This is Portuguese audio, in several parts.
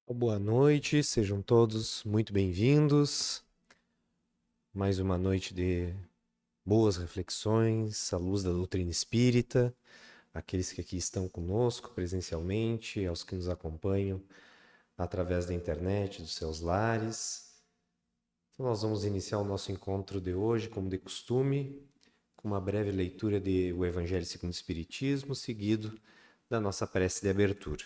Boa noite, sejam todos muito bem-vindos. Mais uma noite de boas reflexões à luz da doutrina espírita. Aqueles que aqui estão conosco presencialmente, aos que nos acompanham através da internet, dos seus lares. Então, nós vamos iniciar o nosso encontro de hoje, como de costume, com uma breve leitura do Evangelho segundo o Espiritismo, seguido da nossa prece de abertura.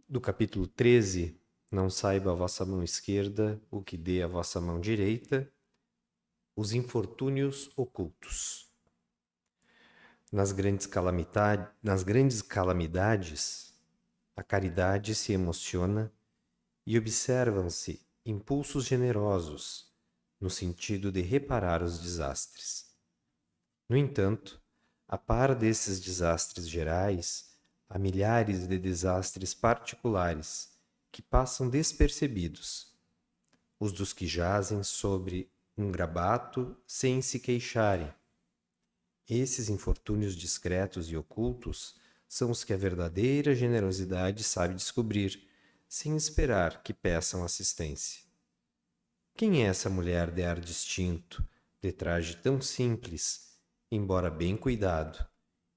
Do capítulo 13, não saiba a vossa mão esquerda o que dê a vossa mão direita, os infortúnios ocultos. Nas grandes calamidades, a caridade se emociona e observam-se impulsos generosos no sentido de reparar os desastres. No entanto, a par desses desastres gerais, há milhares de desastres particulares que passam despercebidos, os dos que jazem sobre um grabato sem se queixarem. Esses infortúnios discretos e ocultos são os que a verdadeira generosidade sabe descobrir, sem esperar que peçam assistência. Quem é essa mulher de ar distinto, de traje tão simples, embora bem cuidado,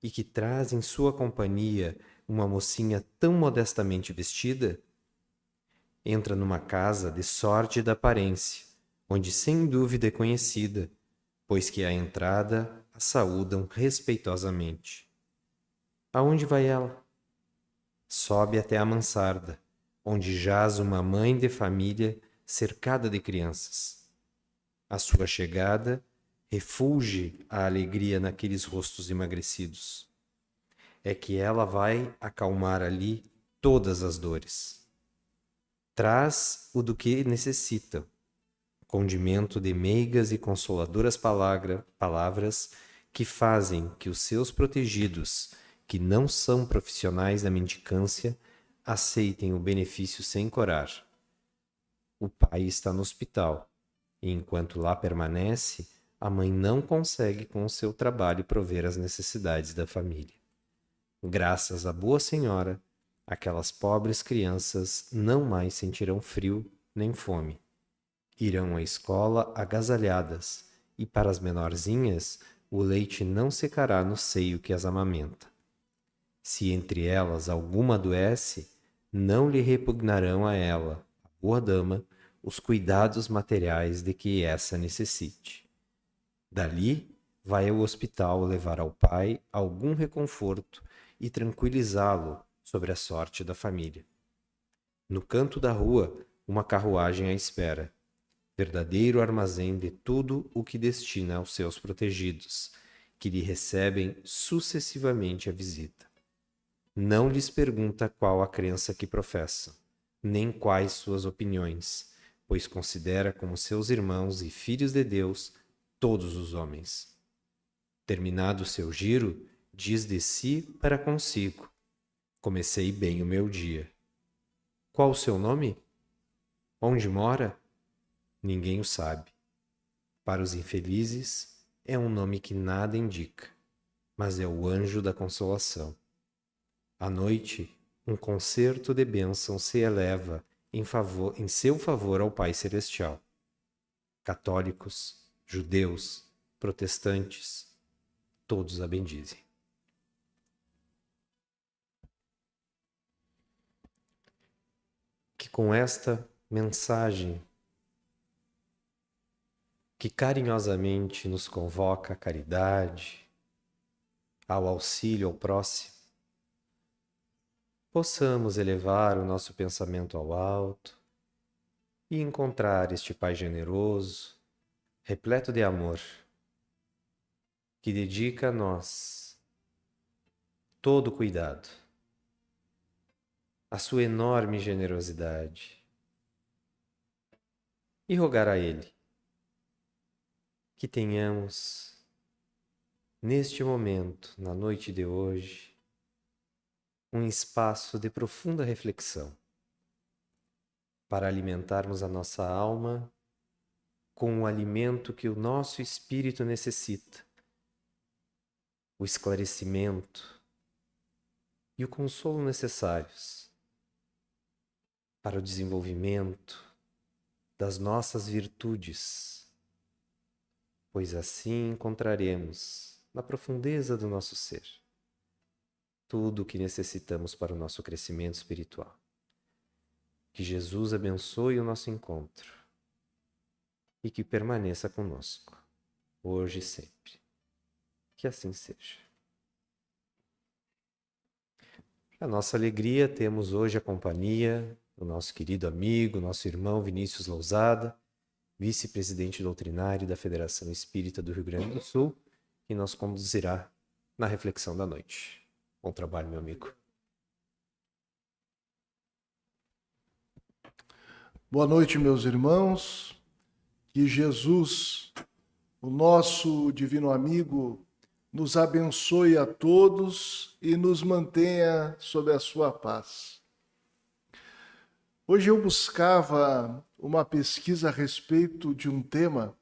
e que traz em sua companhia uma mocinha tão modestamente vestida? Entra numa casa de sórdida aparência, onde sem dúvida é conhecida, pois que à entrada a saúdam respeitosamente. Aonde vai ela? Sobe até a mansarda, onde jaz uma mãe de família cercada de crianças. A sua chegada refulge a alegria naqueles rostos emagrecidos. É que ela vai acalmar ali todas as dores. Traz o do que necessitam, condimento de meigas e consoladoras palavras que fazem que os seus protegidos, que não são profissionais da mendicância, aceitem o benefício sem corar. O pai está no hospital, e enquanto lá permanece, a mãe não consegue com o seu trabalho prover as necessidades da família. Graças à Boa Senhora, aquelas pobres crianças não mais sentirão frio nem fome. Irão à escola agasalhadas, e para as menorzinhas, o leite não secará no seio que as amamenta. Se entre elas alguma adoece, não lhe repugnarão a ela, a boa dama, os cuidados materiais de que essa necessite. Dali, vai ao hospital levar ao pai algum reconforto e tranquilizá-lo sobre a sorte da família. No canto da rua, uma carruagem à espera, verdadeiro armazém de tudo o que destina aos seus protegidos, que lhe recebem sucessivamente a visita. Não lhes pergunta qual a crença que professam, nem quais suas opiniões, pois considera como seus irmãos e filhos de Deus todos os homens. Terminado o seu giro, diz de si para consigo: comecei bem o meu dia. Qual o seu nome? Onde mora? Ninguém o sabe. Para os infelizes, é um nome que nada indica, mas é o anjo da consolação. À noite, um concerto de bênção se eleva em seu favor ao Pai Celestial. Católicos, judeus, protestantes, todos a bendizem. Que com esta mensagem que carinhosamente nos convoca à caridade, ao auxílio ao próximo, possamos elevar o nosso pensamento ao alto e encontrar este Pai generoso, repleto de amor, que dedica a nós todo o cuidado, a sua enorme generosidade, e rogar a Ele que tenhamos, neste momento, na noite de hoje, um espaço de profunda reflexão para alimentarmos a nossa alma com o alimento que o nosso espírito necessita, o esclarecimento e o consolo necessários para o desenvolvimento das nossas virtudes, pois assim encontraremos, na profundeza do nosso ser, tudo o que necessitamos para o nosso crescimento espiritual. Que Jesus abençoe o nosso encontro e que permaneça conosco, hoje e sempre. Que assim seja. A nossa alegria, temos hoje a companhia do nosso querido amigo, nosso irmão Vinícius Lousada, vice-presidente doutrinário da Federação Espírita do Rio Grande do Sul, que nos conduzirá na reflexão da noite. Bom trabalho, meu amigo. Boa noite, meus irmãos. Que Jesus, o nosso divino amigo, nos abençoe a todos e nos mantenha sob a sua paz. Hoje eu buscava uma pesquisa a respeito de um tema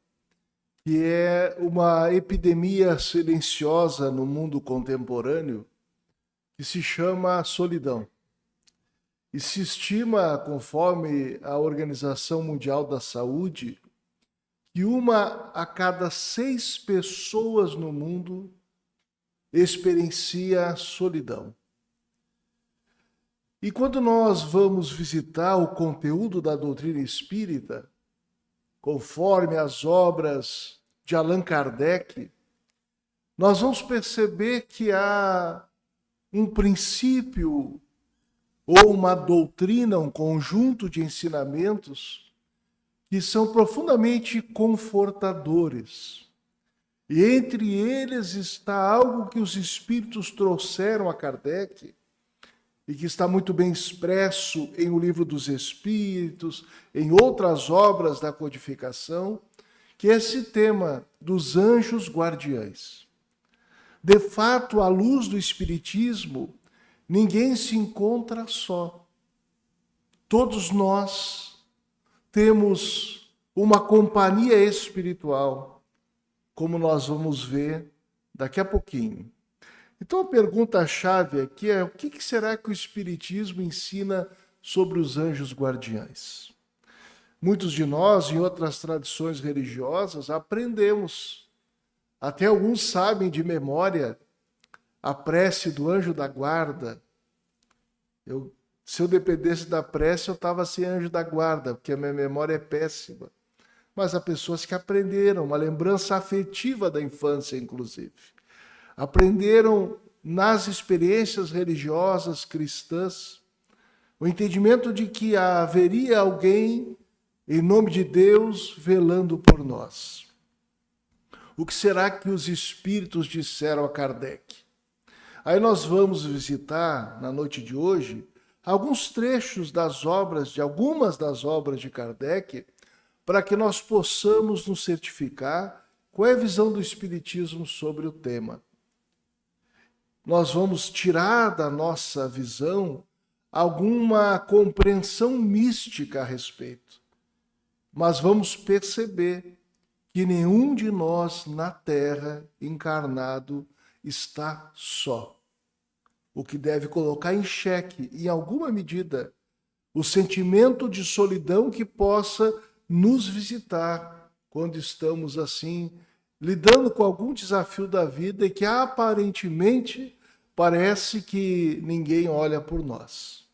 que é uma epidemia silenciosa no mundo contemporâneo que se chama solidão. E se estima, conforme a Organização Mundial da Saúde, que 1 a cada 6 pessoas no mundo experiencia solidão. E quando nós vamos visitar o conteúdo da doutrina espírita, conforme as obras de Allan Kardec, nós vamos perceber que há um princípio ou uma doutrina, um conjunto de ensinamentos que são profundamente confortadores. E entre eles está algo que os espíritos trouxeram a Kardec e que está muito bem expresso em O Livro dos Espíritos, em outras obras da codificação, que é esse tema dos anjos guardiães. De fato, à luz do Espiritismo, ninguém se encontra só. Todos nós temos uma companhia espiritual, como nós vamos ver daqui a pouquinho. Então a pergunta-chave aqui é: o que será que o Espiritismo ensina sobre os anjos guardiães? Muitos de nós, em outras tradições religiosas, aprendemos, até alguns sabem de memória, a prece do anjo da guarda. Se eu dependesse da prece, eu estava sem anjo da guarda, porque a minha memória é péssima. Mas há pessoas que aprenderam, uma lembrança afetiva da infância, inclusive. Aprenderam nas experiências religiosas cristãs o entendimento de que haveria alguém, em nome de Deus, velando por nós. O que será que os espíritos disseram a Kardec? Aí nós vamos visitar, na noite de hoje, alguns trechos das obras, de algumas das obras de Kardec, para que nós possamos nos certificar qual é a visão do Espiritismo sobre o tema. Nós vamos tirar da nossa visão alguma compreensão mística a respeito, mas vamos perceber que nenhum de nós na Terra encarnado está só. O que deve colocar em xeque, em alguma medida, o sentimento de solidão que possa nos visitar quando estamos assim, lidando com algum desafio da vida e que aparentemente parece que ninguém olha por nós.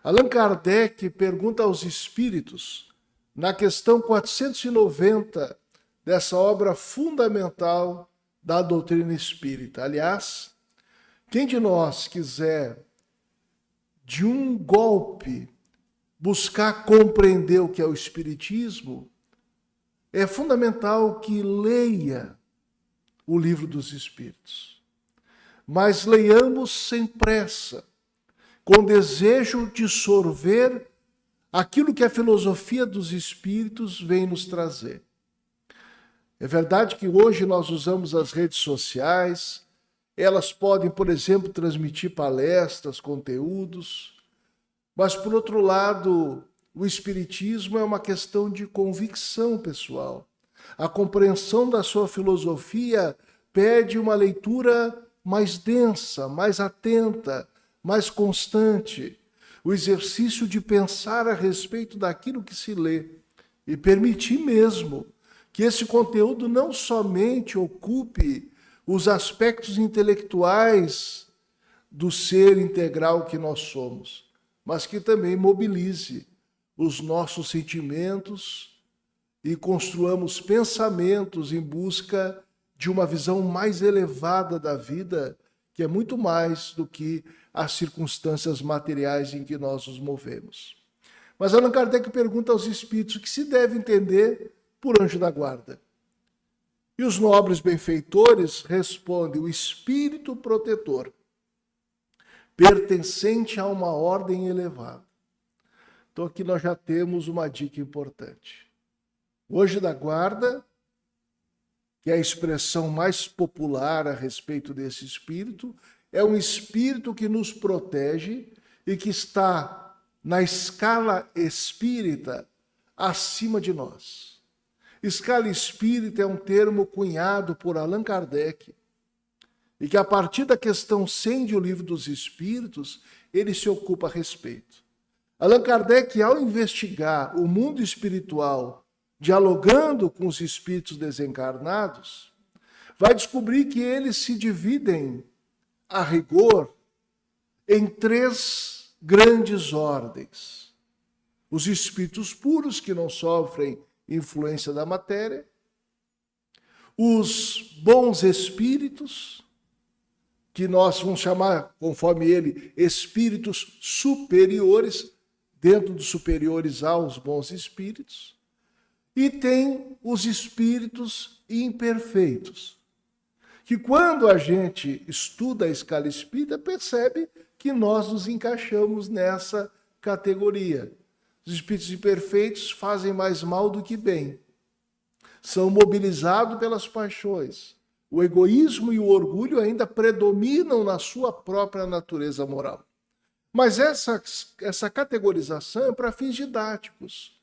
Allan Kardec pergunta aos espíritos, na questão 490 dessa obra fundamental da doutrina espírita. Aliás, quem de nós quiser, de um golpe, buscar compreender o que é o Espiritismo, é fundamental que leia o Livro dos Espíritos. Mas leiamos sem pressa, com desejo de sorver aquilo que a filosofia dos Espíritos vem nos trazer. É verdade que hoje nós usamos as redes sociais, elas podem, por exemplo, transmitir palestras, conteúdos, mas, por outro lado, o Espiritismo é uma questão de convicção pessoal. A compreensão da sua filosofia pede uma leitura mais densa, mais atenta, mais constante. o exercício de pensar a respeito daquilo que se lê e permitir mesmo que esse conteúdo não somente ocupe os aspectos intelectuais do ser integral que nós somos, mas que também mobilize os nossos sentimentos e construamos pensamentos em busca de uma visão mais elevada da vida, que é muito mais do que as circunstâncias materiais em que nós nos movemos. Mas Allan Kardec pergunta aos espíritos o que se deve entender por anjo da guarda. E os nobres benfeitores respondem: o espírito protetor, pertencente a uma ordem elevada. Então aqui nós já temos uma dica importante. O anjo da guarda, que é a expressão mais popular a respeito desse espírito, é um espírito que nos protege e que está na escala espírita acima de nós. Escala espírita é um termo cunhado por Allan Kardec e que a partir da questão 100 do Livro dos Espíritos, ele se ocupa a respeito. Allan Kardec, ao investigar o mundo espiritual, dialogando com os espíritos desencarnados, vai descobrir que eles se dividem, a rigor, em 3 grandes ordens. Os espíritos puros, que não sofrem influência da matéria, os bons espíritos, que nós vamos chamar, conforme ele, espíritos superiores, dentro dos superiores aos bons espíritos, e tem os espíritos imperfeitos, que quando a gente estuda a escala espírita, percebe que nós nos encaixamos nessa categoria. Os espíritos imperfeitos fazem mais mal do que bem. São mobilizados pelas paixões. O egoísmo e o orgulho ainda predominam na sua própria natureza moral. Mas essa categorização é para fins didáticos,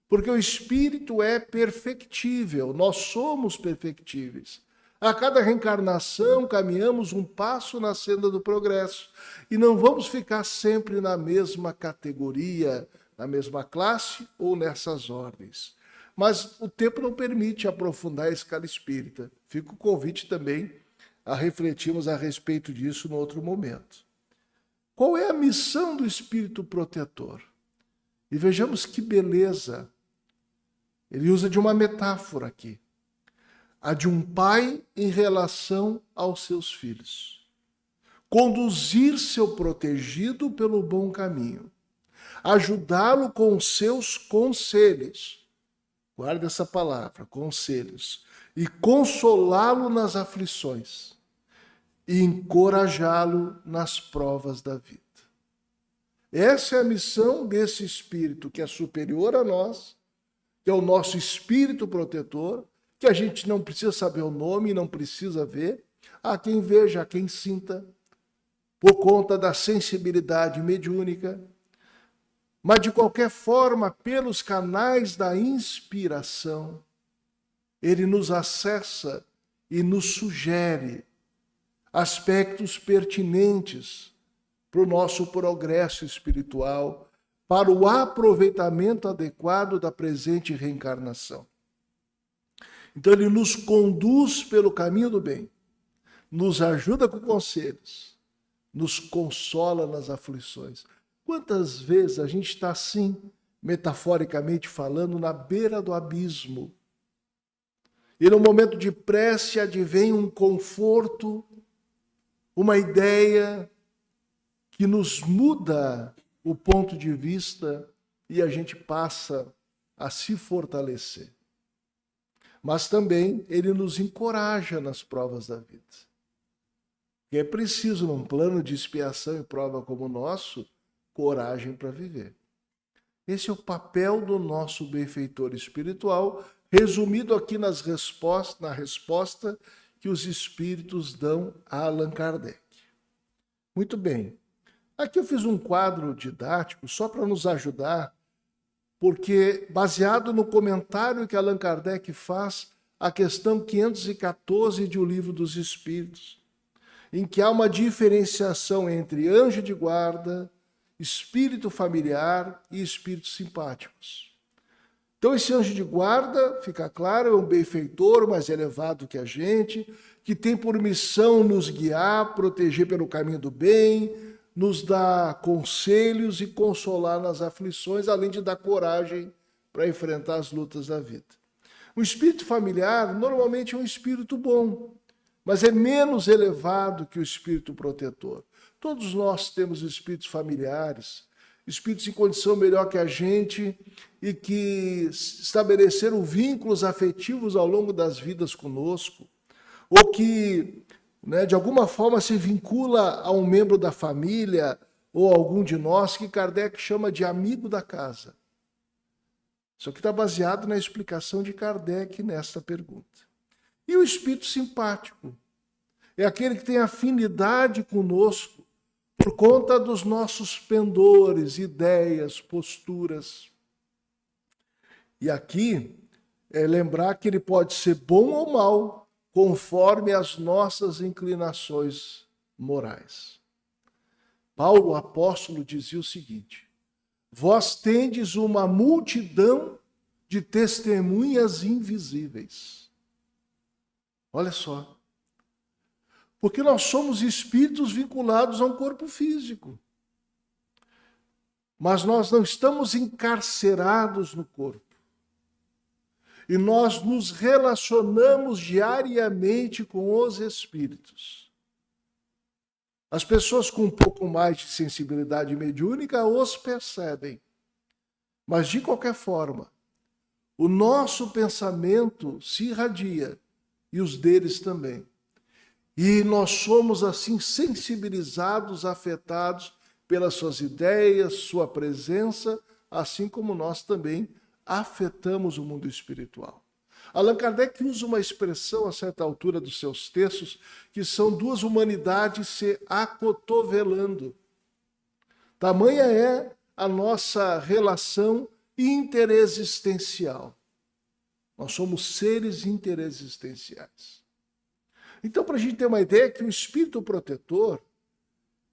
porque o espírito é perfectível, nós somos perfectíveis. A cada reencarnação caminhamos um passo na senda do progresso e não vamos ficar sempre na mesma categoria, na mesma classe ou nessas ordens. Mas o tempo não permite aprofundar a escala espírita. Fica o convite também a refletirmos a respeito disso no outro momento. Qual é a missão do espírito protetor? E vejamos que beleza. Ele usa de uma metáfora aqui. A de um pai em relação aos seus filhos. Conduzir seu protegido pelo bom caminho. Ajudá-lo com seus conselhos. Guarda essa palavra, conselhos. E consolá-lo nas aflições. E encorajá-lo nas provas da vida. Essa é a missão desse espírito que é superior a nós, que é o nosso espírito protetor, que a gente não precisa saber o nome, não precisa ver. Há quem veja, há quem sinta, por conta da sensibilidade mediúnica. Mas, de qualquer forma, pelos canais da inspiração, ele nos acessa e nos sugere aspectos pertinentes para o nosso progresso espiritual, para o aproveitamento adequado da presente reencarnação. Então ele nos conduz pelo caminho do bem, nos ajuda com conselhos, nos consola nas aflições. Quantas vezes a gente está assim, metaforicamente falando, na beira do abismo, e no momento de prece advém um conforto, uma ideia que nos muda o ponto de vista e a gente passa a se fortalecer. Mas também ele nos encoraja nas provas da vida. E é preciso, num plano de expiação e prova como o nosso, coragem para viver. Esse é o papel do nosso benfeitor espiritual, resumido aqui na resposta que os espíritos dão a Allan Kardec. Muito bem. Aqui eu fiz um quadro didático só para nos ajudar, porque baseado no comentário que Allan Kardec faz à questão 514 de O Livro dos Espíritos, em que há uma diferenciação entre anjo de guarda espírito familiar e espíritos simpáticos. Então, esse anjo de guarda, fica claro, é um benfeitor mais elevado que a gente, que tem por missão nos guiar, proteger pelo caminho do bem, nos dar conselhos e consolar nas aflições, além de dar coragem para enfrentar as lutas da vida. O espírito familiar normalmente é um espírito bom, mas é menos elevado que o espírito protetor. Todos nós temos espíritos familiares, espíritos em condição melhor que a gente e que estabeleceram vínculos afetivos ao longo das vidas conosco, ou que, de alguma forma, se vincula a um membro da família ou a algum de nós que Kardec chama de amigo da casa. Isso aqui está baseado na explicação de Kardec nesta pergunta. E o espírito simpático é aquele que tem afinidade conosco por conta dos nossos pendores, ideias, posturas. E aqui é lembrar que ele pode ser bom ou mal, conforme as nossas inclinações morais. Paulo, o apóstolo, dizia o seguinte: vós tendes uma multidão de testemunhas invisíveis. Olha só. Porque nós somos espíritos vinculados a um corpo físico. Mas nós não estamos encarcerados no corpo. E nós nos relacionamos diariamente com os espíritos. As pessoas com um pouco mais de sensibilidade mediúnica os percebem. Mas, de qualquer forma, o nosso pensamento se irradia, e os deles também. E nós somos, assim, sensibilizados, afetados pelas suas ideias, sua presença, assim como nós também afetamos o mundo espiritual. Allan Kardec usa uma expressão a certa altura dos seus textos, que são duas humanidades se acotovelando. Tamanha é a nossa relação interexistencial. Nós somos seres interexistenciais. Então, para a gente ter uma ideia que o espírito protetor,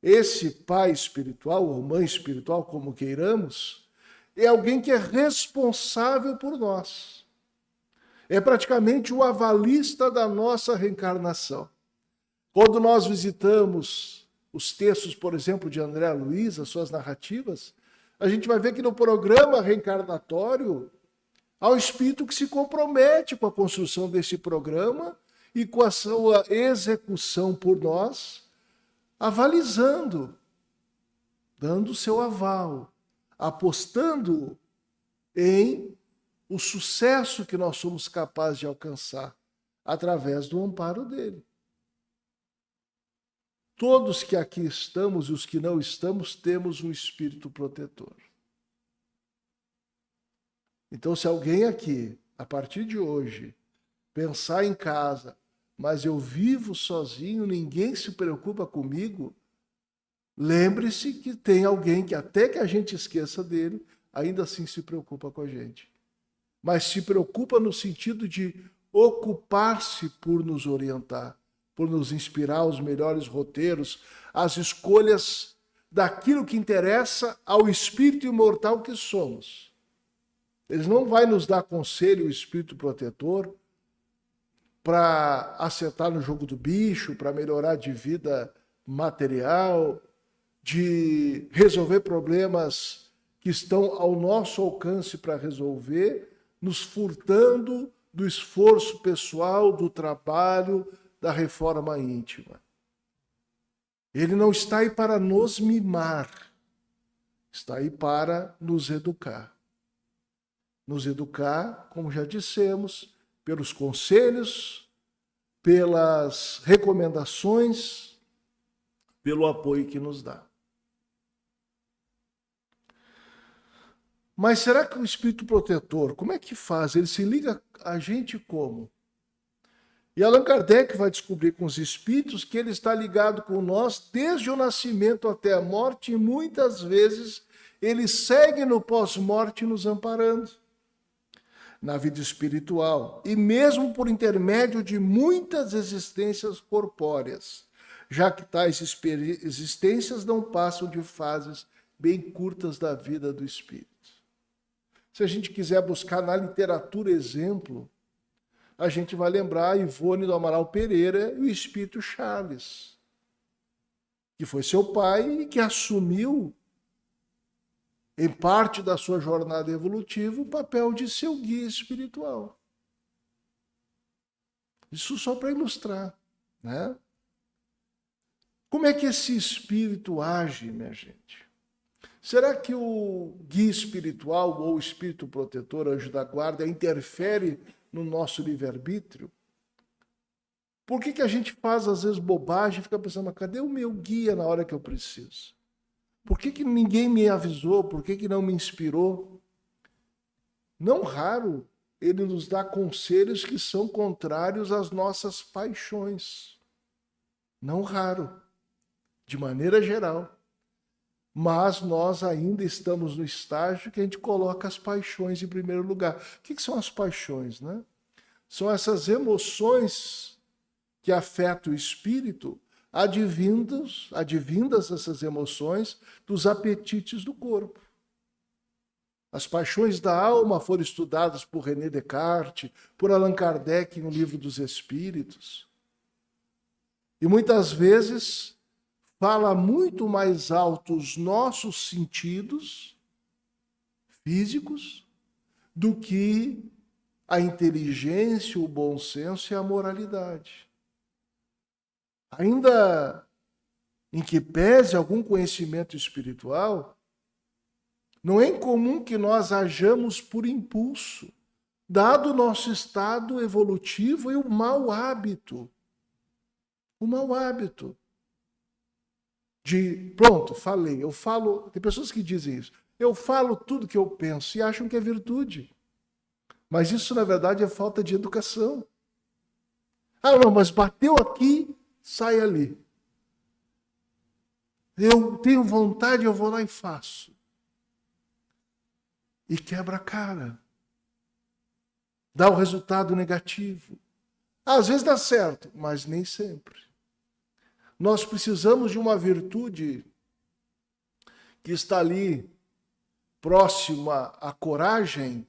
esse pai espiritual ou mãe espiritual, como queiramos, é alguém que é responsável por nós. É praticamente o avalista da nossa reencarnação. Quando nós visitamos os textos, por exemplo, de André Luiz, as suas narrativas, a gente vai ver que no programa reencarnatório há um espírito que se compromete com a construção desse programa e com a sua execução por nós, avalizando, dando o seu aval, apostando em o sucesso que nós somos capazes de alcançar através do amparo dele. Todos que aqui estamos e os que não estamos, temos um espírito protetor. Então, se alguém aqui, a partir de hoje, pensar em casa, mas eu vivo sozinho, ninguém se preocupa comigo, lembre-se que tem alguém que, até que a gente esqueça dele, ainda assim se preocupa com a gente. Mas se preocupa no sentido de ocupar-se por nos orientar, por nos inspirar os melhores roteiros, as escolhas daquilo que interessa ao espírito imortal que somos. Ele não vai nos dar conselho, o espírito protetor, para acertar no jogo do bicho, para melhorar de vida material, de resolver problemas que estão ao nosso alcance para resolver, nos furtando do esforço pessoal, do trabalho, da reforma íntima. Ele não está aí para nos mimar, está aí para nos educar. Nos educar, como já dissemos, pelos conselhos, pelas recomendações, pelo apoio que nos dá. Mas será que o espírito protetor, como é que faz? Ele se liga a gente como? E Allan Kardec vai descobrir com os espíritos que ele está ligado com nós desde o nascimento até a morte e muitas vezes ele segue no pós-morte nos amparando na vida espiritual e mesmo por intermédio de muitas existências corpóreas, já que tais existências não passam de fases bem curtas da vida do espírito. Se a gente quiser buscar na literatura exemplo, a gente vai lembrar Ivone do Amaral Pereira e o espírito Charles, que foi seu pai e que assumiu, em parte da sua jornada evolutiva, o papel de seu guia espiritual. Isso só para ilustrar, né? Como é que esse espírito age, minha gente? Será que o guia espiritual ou o espírito protetor, anjo da guarda, interfere no nosso livre-arbítrio? Por que a gente faz, às vezes, bobagem e fica pensando, mas cadê o meu guia na hora que eu preciso? Por que ninguém me avisou? Por que não me inspirou? Não raro, ele nos dá conselhos que são contrários às nossas paixões. Não raro, de maneira geral. Mas nós ainda estamos no estágio que a gente coloca as paixões em primeiro lugar. O que são as paixões, né? São essas emoções que afetam o espírito, advindas essas emoções dos apetites do corpo. As paixões da alma foram estudadas por René Descartes, por Allan Kardec no Livro dos Espíritos. E muitas vezes fala muito mais alto os nossos sentidos físicos do que a inteligência, o bom senso e a moralidade. Ainda em que pese algum conhecimento espiritual, não é incomum que nós hajamos por impulso, dado o nosso estado evolutivo e o mau hábito. O mau hábito de, pronto, falei, eu falo, tem pessoas que dizem isso, eu falo tudo que eu penso e acham que é virtude. Mas isso, na verdade, é falta de educação. Ah, não, mas bateu aqui, sai ali. Eu tenho vontade, eu vou lá e faço. E quebra a cara. Dá o resultado negativo. Às vezes dá certo, mas nem sempre. Nós precisamos de uma virtude que está ali próxima à coragem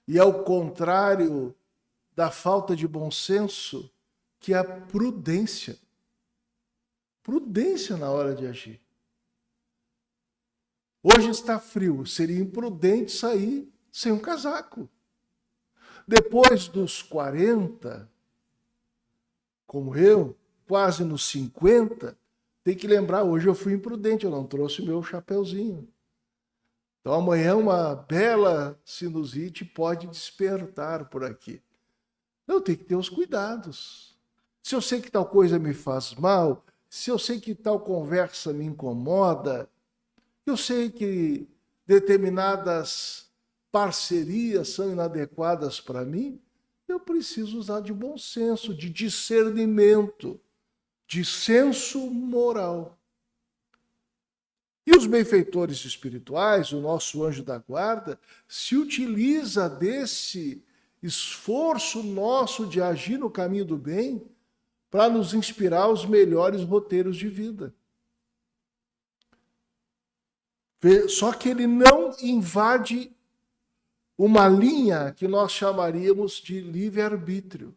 e ao contrário da falta de bom senso, que é a prudência. Prudência na hora de agir. Hoje está frio, seria imprudente sair sem um casaco. Depois dos 40, como eu, quase nos 50, tem que lembrar, hoje eu fui imprudente, eu não trouxe meu chapeuzinho. Então amanhã uma bela sinusite pode despertar por aqui. Eu tenho que ter os cuidados. Se eu sei que tal coisa me faz mal, se eu sei que tal conversa me incomoda, eu sei que determinadas parcerias são inadequadas para mim, eu preciso usar de bom senso, de discernimento, de senso moral. E os benfeitores espirituais, o nosso anjo da guarda, se utiliza desse esforço nosso de agir no caminho do bem para nos inspirar os melhores roteiros de vida. Só que ele não invade uma linha que nós chamaríamos de livre-arbítrio.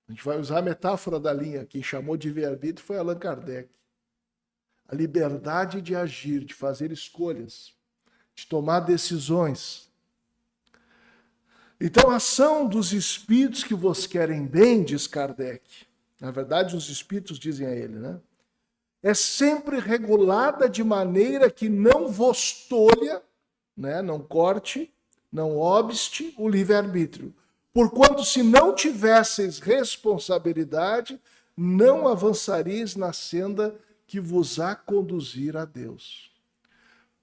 A gente vai usar a metáfora da linha. Quem chamou de livre-arbítrio foi Allan Kardec. A liberdade de agir, de fazer escolhas, de tomar decisões. Então, a ação dos espíritos que vos querem bem, diz Kardec, na verdade os espíritos dizem a ele, né? É sempre regulada de maneira que não vos tolha, né? Não corte, não obste o livre-arbítrio. Porquanto, se não tivesseis responsabilidade, não avançareis na senda que vos há conduzir a Deus.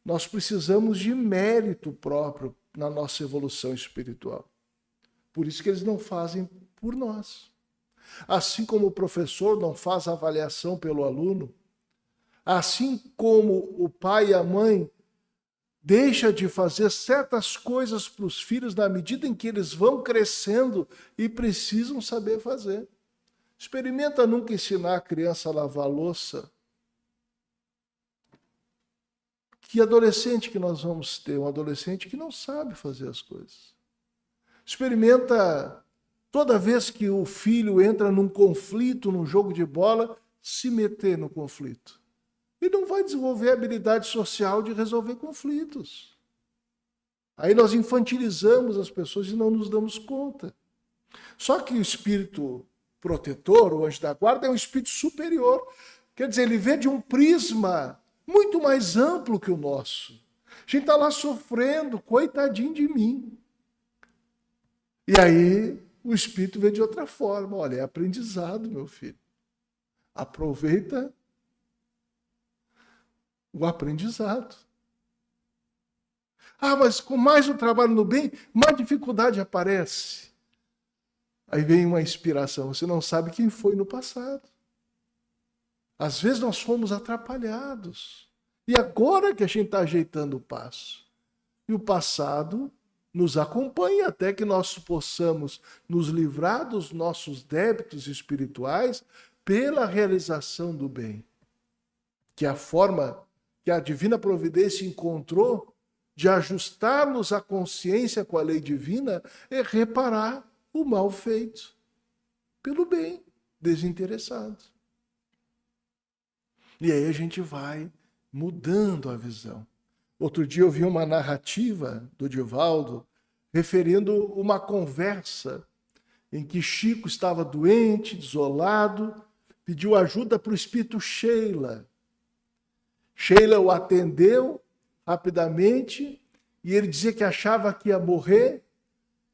Nós precisamos de mérito próprio na nossa evolução espiritual. Por isso que eles não fazem por nós. Assim como o professor não faz avaliação pelo aluno, assim como o pai e a mãe deixam de fazer certas coisas para os filhos na medida em que eles vão crescendo e precisam saber fazer. Experimenta nunca ensinar a criança a lavar a louça Que adolescente que nós vamos ter? Um adolescente que não sabe fazer as coisas. Experimenta, toda vez que o filho entra num conflito, num jogo de bola, se meter no conflito. E não vai desenvolver a habilidade social de resolver conflitos. Aí nós infantilizamos as pessoas e não nos damos conta. Só que o espírito protetor, o anjo da guarda, é um espírito superior. Quer dizer, ele vê de um prisma muito mais amplo que o nosso. A gente está lá sofrendo, coitadinho de mim. E aí o espírito vê de outra forma. Olha, é aprendizado, meu filho. Aproveita o aprendizado. Ah, mas com mais o trabalho no bem, mais dificuldade aparece. Aí vem uma inspiração. Você não sabe quem foi no passado. Às vezes nós fomos atrapalhados. E agora que a gente está ajeitando o passo. E o passado nos acompanha até que nós possamos nos livrar dos nossos débitos espirituais pela realização do bem. Que é a forma que a divina providência encontrou de ajustarmos a consciência com a lei divina é reparar o mal feito pelo bem desinteressado. E aí a gente vai mudando a visão. Outro dia eu vi uma narrativa do Divaldo referindo uma conversa em que Chico estava doente, desolado, pediu ajuda para o espírito Sheila. Sheila o atendeu rapidamente e ele dizia que achava que ia morrer.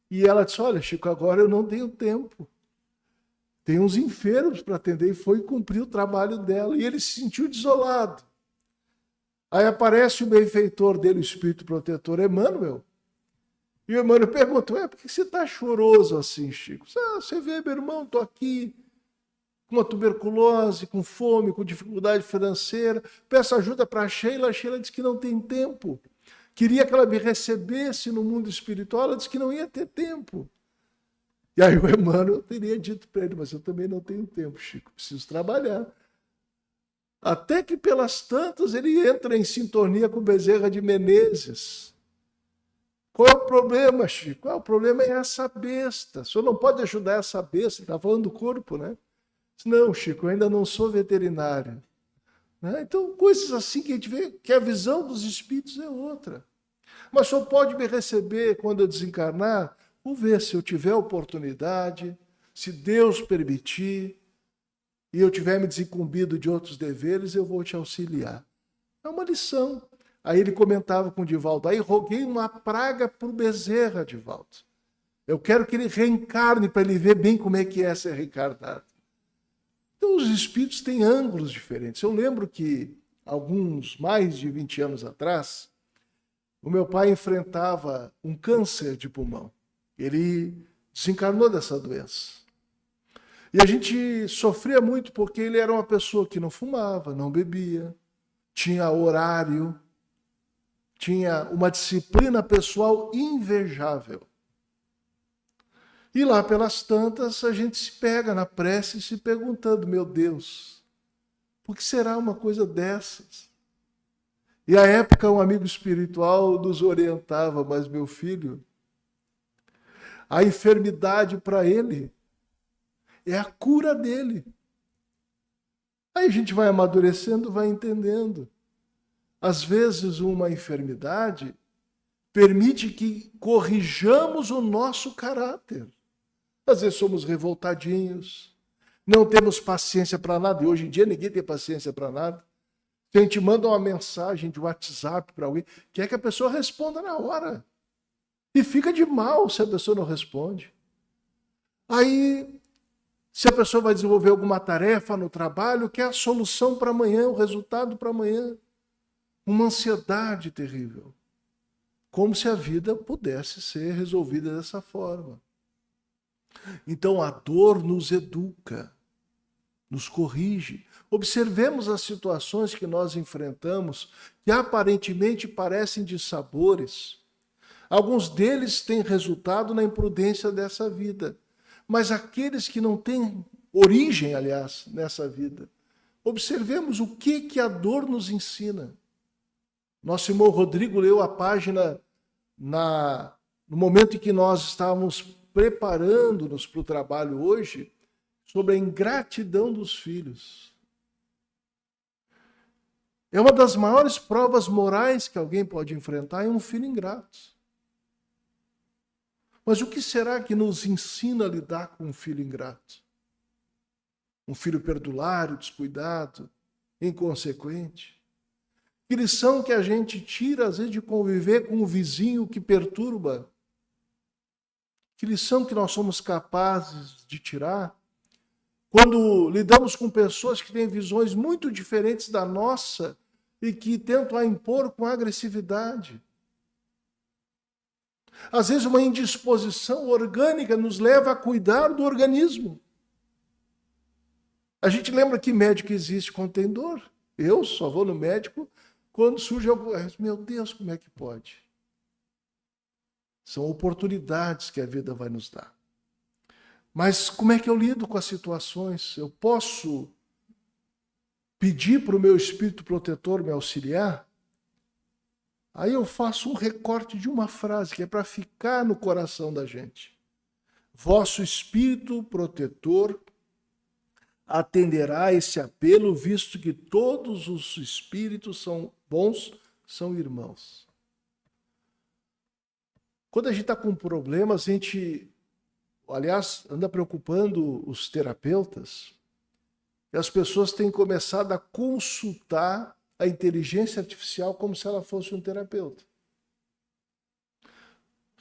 E ela disse, olha, Chico, agora eu não tenho tempo. Tem uns enfermos para atender, e foi cumprir o trabalho dela. E ele se sentiu desolado. Aí aparece o benfeitor dele, o espírito protetor, Emmanuel. E o Emmanuel perguntou, por que você está choroso assim, Chico? Você vê, meu irmão, estou aqui com uma tuberculose, com fome, com dificuldade financeira. Peço ajuda para a Sheila disse que não tem tempo. Queria que ela me recebesse no mundo espiritual, ela disse que não ia ter tempo. E aí o Emmanuel teria dito para ele, mas eu também não tenho tempo, Chico, preciso trabalhar. Até que pelas tantas ele entra em sintonia com Bezerra de Menezes. Qual é o problema, Chico? O problema é essa besta. O senhor não pode ajudar essa besta, ele está falando do corpo, né? Não, Chico, eu ainda não sou veterinário. Então, coisas assim que a gente vê que a visão dos espíritos é outra. Mas o senhor pode me receber quando eu desencarnar? Vou ver se eu tiver oportunidade, se Deus permitir, e eu tiver me desincumbido de outros deveres, eu vou te auxiliar. É uma lição. Aí ele comentava com o Divaldo, aí roguei uma praga para o Bezerra, Divaldo. Eu quero que ele reencarne para ele ver bem como é que é ser reencarnado. Então os espíritos têm ângulos diferentes. Eu lembro que, mais de 20 anos atrás, o meu pai enfrentava um câncer de pulmão. Ele desencarnou dessa doença. E a gente sofria muito porque ele era uma pessoa que não fumava, não bebia, tinha horário, tinha uma disciplina pessoal invejável. E lá pelas tantas a gente se pega na prece se perguntando, meu Deus, por que será uma coisa dessas? E à época um amigo espiritual nos orientava, mas meu filho, a enfermidade para ele é a cura dele. Aí a gente vai amadurecendo, vai entendendo. Às vezes uma enfermidade permite que corrijamos o nosso caráter. Às vezes somos revoltadinhos, não temos paciência para nada, e hoje em dia ninguém tem paciência para nada. Se a gente manda uma mensagem de WhatsApp para alguém, quer que a pessoa responda na hora. E fica de mal se a pessoa não responde. Aí, se a pessoa vai desenvolver alguma tarefa no trabalho, quer a solução para amanhã, o resultado para amanhã. Uma ansiedade terrível. Como se a vida pudesse ser resolvida dessa forma. Então a dor nos educa, nos corrige. Observemos as situações que nós enfrentamos, que aparentemente parecem dissabores. Alguns deles têm resultado na imprudência dessa vida. Mas aqueles que não têm origem, aliás, nessa vida, observemos o que a dor nos ensina. Nosso irmão Rodrigo leu a página no momento em que nós estávamos preparando-nos para o trabalho hoje, sobre a ingratidão dos filhos. É uma das maiores provas morais que alguém pode enfrentar, é um filho ingrato. Mas o que será que nos ensina a lidar com um filho ingrato? Um filho perdulário, descuidado, inconsequente? Que lição que a gente tira, às vezes, de conviver com um vizinho que perturba? Que lição que nós somos capazes de tirar quando lidamos com pessoas que têm visões muito diferentes da nossa e que tentam a impor com agressividade? Às vezes uma indisposição orgânica nos leva a cuidar do organismo. A gente lembra que médico existe quando tem dor. Eu só vou no médico quando surge algo. Meu Deus, como é que pode? São oportunidades que a vida vai nos dar. Mas como é que eu lido com as situações? Eu posso pedir para o meu espírito protetor me auxiliar? Aí eu faço um recorte de uma frase que é para ficar no coração da gente. Vosso espírito protetor atenderá a esse apelo, visto que todos os espíritos são bons, são irmãos. Quando a gente está com problemas, a gente, aliás, anda preocupando os terapeutas, e as pessoas têm começado a consultar a inteligência artificial como se ela fosse um terapeuta.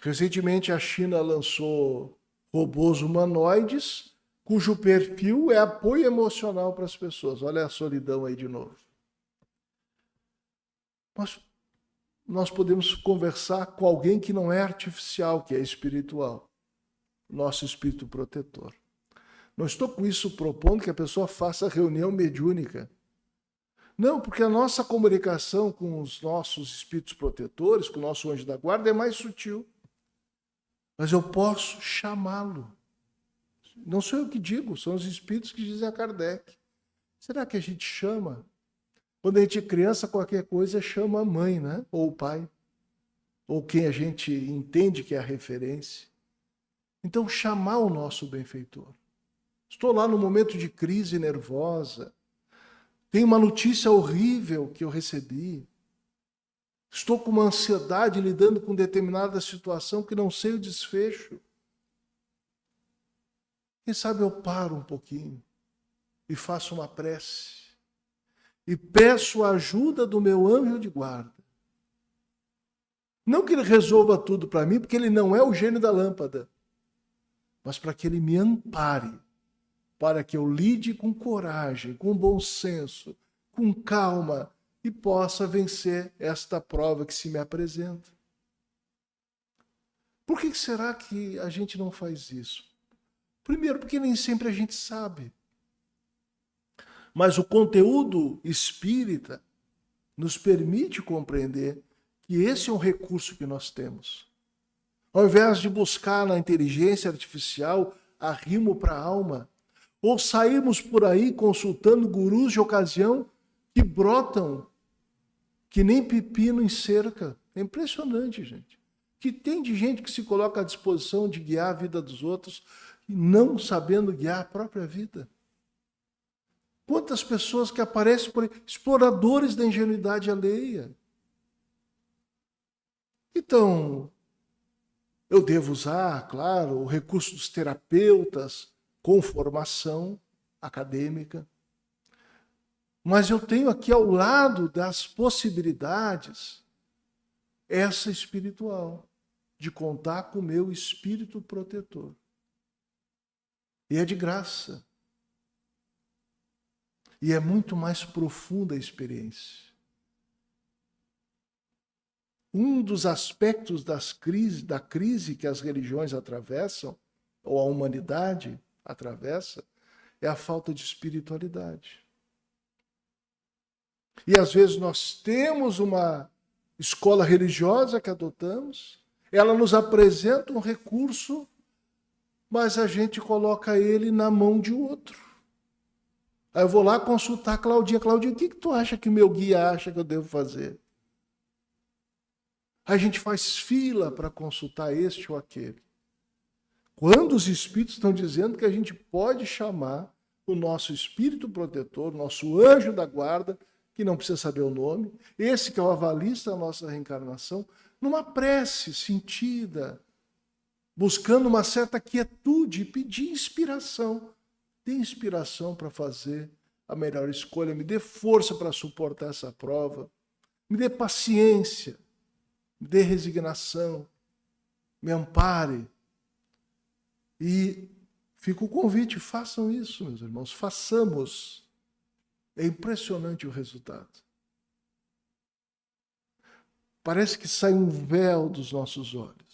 Recentemente a China lançou robôs humanoides cujo perfil é apoio emocional para as pessoas. Olha a solidão aí de novo. Mas nós podemos conversar com alguém que não é artificial, que é espiritual. Nosso espírito protetor. Não estou com isso propondo que a pessoa faça reunião mediúnica. Não, porque a nossa comunicação com os nossos espíritos protetores, com o nosso anjo da guarda, é mais sutil. Mas eu posso chamá-lo. Não sou eu que digo, são os espíritos que dizem a Kardec. Será que a gente chama? Quando a gente é criança, qualquer coisa chama a mãe, né? Ou o pai. Ou quem a gente entende que é a referência. Então, chamar o nosso benfeitor. Estou lá no momento de crise nervosa. Tem uma notícia horrível que eu recebi. Estou com uma ansiedade lidando com determinada situação que não sei o desfecho. Quem sabe eu paro um pouquinho e faço uma prece. E peço a ajuda do meu anjo de guarda. Não que ele resolva tudo para mim, porque ele não é o gênio da lâmpada. Mas para que ele me ampare. Para que eu lide com coragem, com bom senso, com calma e possa vencer esta prova que se me apresenta. Por que será que a gente não faz isso? Primeiro, porque nem sempre a gente sabe. Mas o conteúdo espírita nos permite compreender que esse é um recurso que nós temos. Ao invés de buscar na inteligência artificial arrimo para a alma, ou sairmos por aí consultando gurus de ocasião que brotam que nem pepino em cerca. É impressionante, gente. Que tem de gente que se coloca à disposição de guiar a vida dos outros, não sabendo guiar a própria vida. Quantas pessoas que aparecem por aí, exploradores da ingenuidade alheia. Então, eu devo usar, claro, o recurso dos terapeutas, com formação acadêmica. Mas eu tenho aqui ao lado das possibilidades essa espiritual, de contar com o meu espírito protetor. E é de graça. E é muito mais profunda a experiência. Um dos aspectos da crise que as religiões atravessam, ou a humanidade atravessa, é a falta de espiritualidade. E às vezes nós temos uma escola religiosa que adotamos, ela nos apresenta um recurso, mas a gente coloca ele na mão de outro. Aí eu vou lá consultar a Claudinha. Claudinha, o que tu acha que meu guia acha que eu devo fazer? A gente faz fila para consultar este ou aquele. Quando os espíritos estão dizendo que a gente pode chamar o nosso espírito protetor, nosso anjo da guarda, que não precisa saber o nome, esse que é o avalista da nossa reencarnação, numa prece sentida, buscando uma certa quietude, pedir inspiração. Dê inspiração para fazer a melhor escolha, me dê força para suportar essa prova, me dê paciência, me dê resignação, me ampare. E fica o convite, façam isso, meus irmãos, façamos. É impressionante o resultado. Parece que sai um véu dos nossos olhos.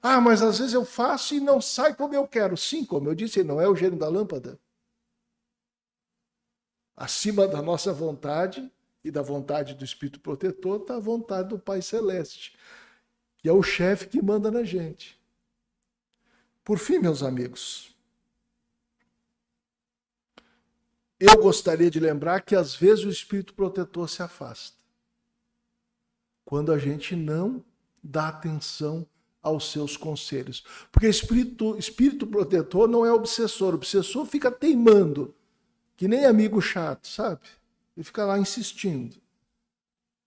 Ah, mas às vezes eu faço e não sai como eu quero. Sim, como eu disse, não é o gênio da lâmpada. Acima da nossa vontade e da vontade do Espírito Protetor está a vontade do Pai Celeste, que é o chefe que manda na gente. Por fim, meus amigos, eu gostaria de lembrar que às vezes o Espírito Protetor se afasta. Quando a gente não dá atenção aos seus conselhos. Porque espírito protetor não é obsessor. O obsessor fica teimando, que nem amigo chato, sabe? Ele fica lá insistindo.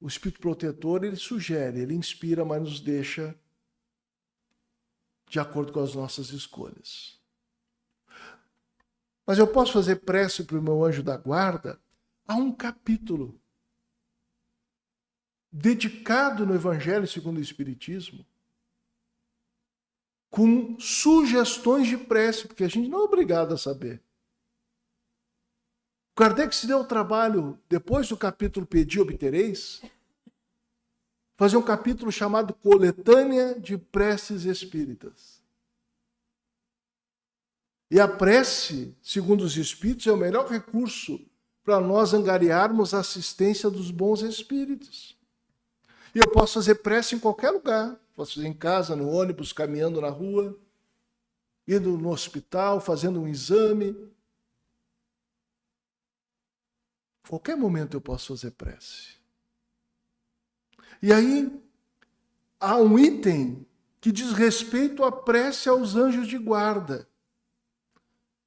O espírito protetor, ele sugere, ele inspira, mas nos deixa de acordo com as nossas escolhas. Mas eu posso fazer prece para o meu anjo da guarda? Há um capítulo dedicado no Evangelho segundo o Espiritismo, com sugestões de prece, porque a gente não é obrigado a saber. Kardec se deu o trabalho, depois do capítulo Pedi, Obtereis, fazer um capítulo chamado Coletânea de Preces Espíritas. E a prece, segundo os Espíritos, é o melhor recurso para nós angariarmos a assistência dos bons espíritos. E eu posso fazer prece em qualquer lugar. Posso fazer em casa, no ônibus, caminhando na rua, indo no hospital, fazendo um exame. Qualquer momento eu posso fazer prece. E aí, há um item que diz respeito à prece aos anjos de guarda.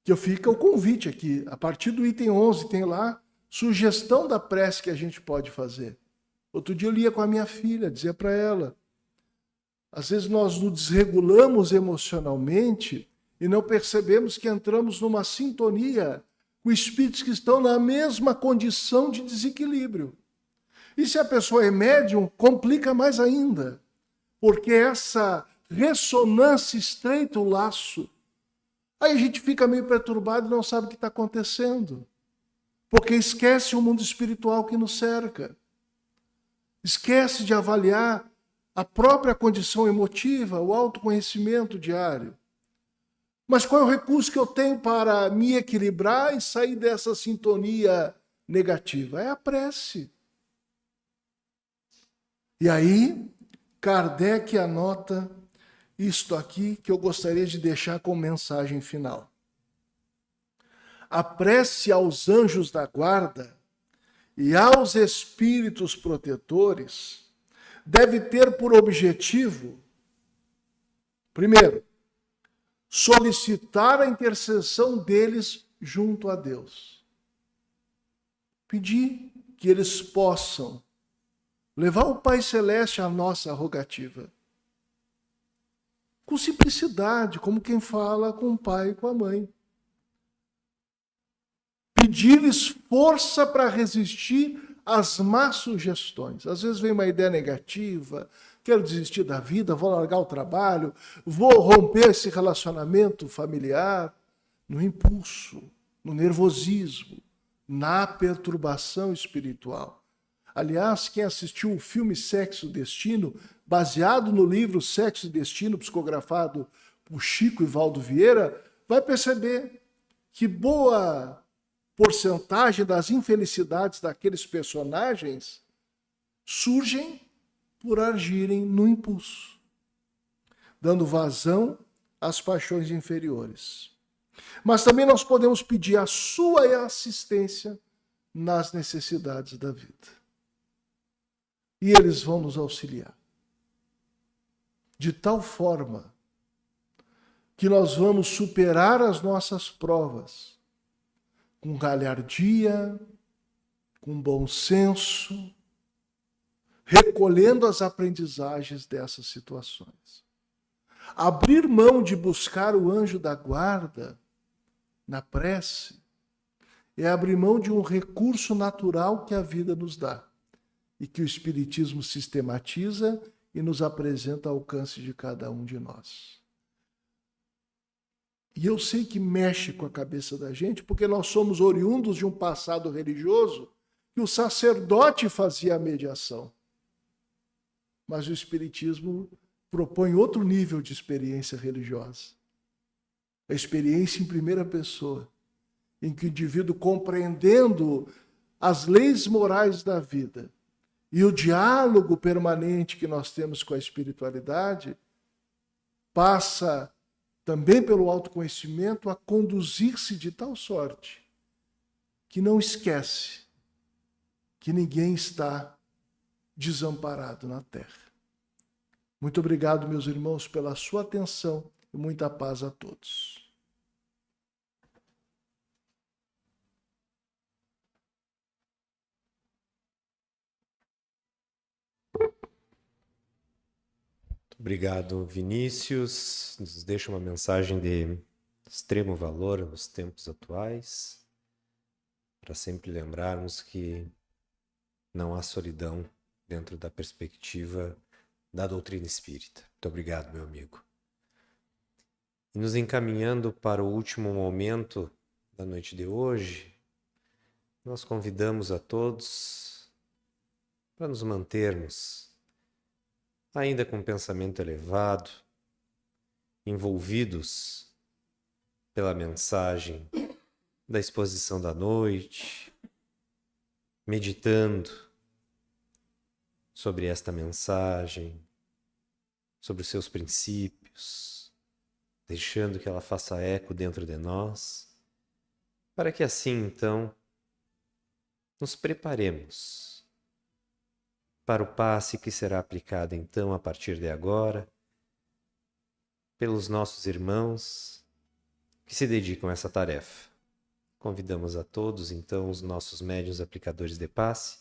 Que fica o convite aqui. A partir do item 11 tem lá sugestão da prece que a gente pode fazer. Outro dia eu lia com a minha filha, dizia para ela, às vezes nós nos desregulamos emocionalmente e não percebemos que entramos numa sintonia com espíritos que estão na mesma condição de desequilíbrio. E se a pessoa é médium, complica mais ainda, porque essa ressonância estreita o laço. Aí a gente fica meio perturbado e não sabe o que está acontecendo, porque esquece o mundo espiritual que nos cerca. Esquece de avaliar a própria condição emotiva, o autoconhecimento diário. Mas qual é o recurso que eu tenho para me equilibrar e sair dessa sintonia negativa? É a prece. E aí, Kardec anota isto aqui que eu gostaria de deixar como mensagem final. A prece aos anjos da guarda e aos espíritos protetores deve ter por objetivo, primeiro, solicitar a intercessão deles junto a Deus. Pedir que eles possam levar o Pai Celeste à nossa rogativa. Com simplicidade, como quem fala com o pai e com a mãe. Pedir-lhes força para resistir às más sugestões. Às vezes vem uma ideia negativa, quero desistir da vida, vou largar o trabalho, vou romper esse relacionamento familiar, no impulso, no nervosismo, na perturbação espiritual. Aliás, quem assistiu o filme Sexo e Destino, baseado no livro Sexo e Destino, psicografado por Chico e Valdo Vieira, vai perceber que boa porcentagem das infelicidades daqueles personagens surgem por agirem no impulso, dando vazão às paixões inferiores. Mas também nós podemos pedir a sua assistência nas necessidades da vida. e eles vão nos auxiliar. De tal forma que nós vamos superar as nossas provas com galhardia, com bom senso, recolhendo as aprendizagens dessas situações. Abrir mão de buscar o anjo da guarda na prece é abrir mão de um recurso natural que a vida nos dá e que o Espiritismo sistematiza e nos apresenta ao alcance de cada um de nós. E eu sei que mexe com a cabeça da gente, porque nós somos oriundos de um passado religioso que o sacerdote fazia a mediação. Mas o Espiritismo propõe outro nível de experiência religiosa. A experiência em primeira pessoa, em que o indivíduo, compreendendo as leis morais da vida e o diálogo permanente que nós temos com a espiritualidade, passa também pelo autoconhecimento a conduzir-se de tal sorte que não esquece que ninguém está desamparado na terra. Muito obrigado, meus irmãos, pela sua atenção e muita paz a todos. Obrigado, Vinícius. Nos deixa uma mensagem de extremo valor nos tempos atuais, para sempre lembrarmos que não há solidão dentro da perspectiva da doutrina espírita. Muito obrigado, meu amigo. E nos encaminhando para o último momento da noite de hoje, nós convidamos a todos para nos mantermos ainda com pensamento elevado, envolvidos pela mensagem da exposição da noite, meditando sobre esta mensagem, sobre os seus princípios, deixando que ela faça eco dentro de nós, para que assim, então, nos preparemos para o passe que será aplicado, então, a partir de agora, pelos nossos irmãos que se dedicam a essa tarefa. Convidamos a todos, então, os nossos médiuns aplicadores de passe,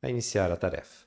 a iniciar a tarefa.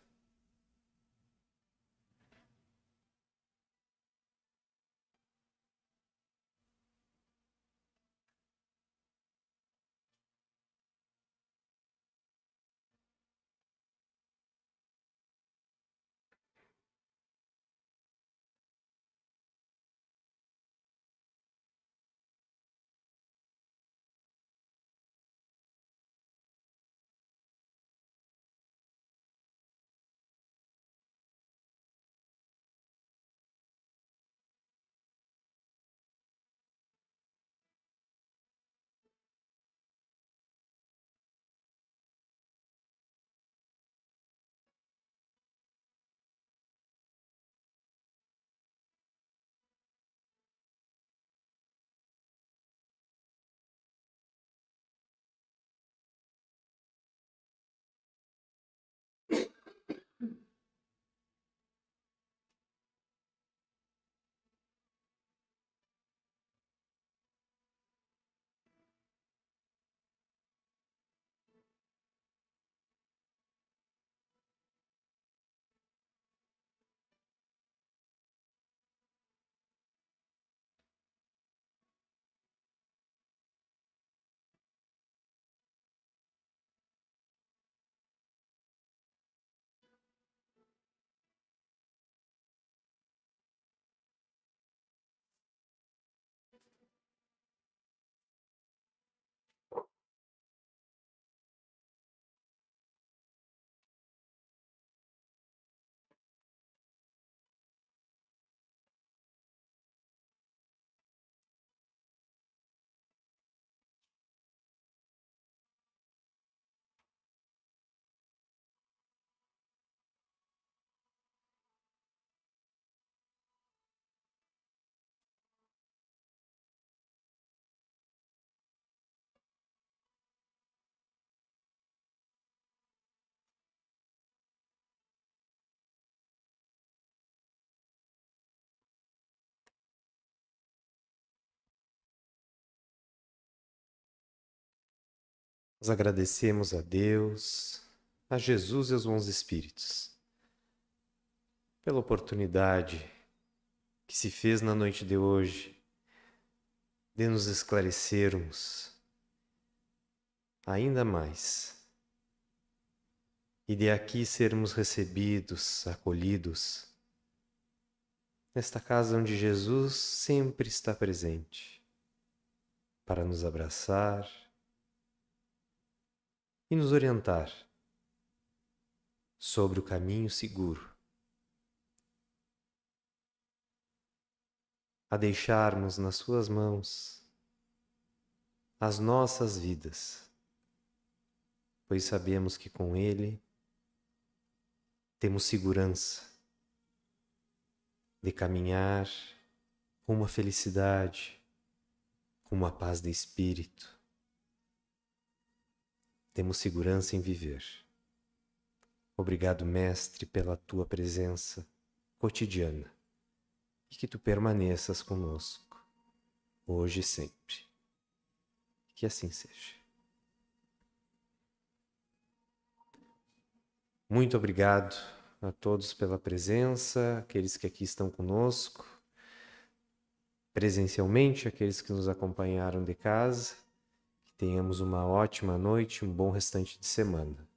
Nós agradecemos a Deus, a Jesus e aos bons espíritos, pela oportunidade que se fez na noite de hoje de nos esclarecermos ainda mais e de aqui sermos recebidos, acolhidos, nesta casa onde Jesus sempre está presente, para nos abraçar e nos orientar sobre o caminho seguro, a deixarmos nas suas mãos as nossas vidas, pois sabemos que com Ele temos segurança de caminhar rumo à felicidade, rumo à paz de espírito. Temos segurança em viver. Obrigado, Mestre, pela tua presença cotidiana e que tu permaneças conosco, hoje e sempre. Que assim seja. Muito obrigado a todos pela presença, aqueles que aqui estão conosco, presencialmente, aqueles que nos acompanharam de casa. Que tenhamos uma ótima noite, um bom restante de semana.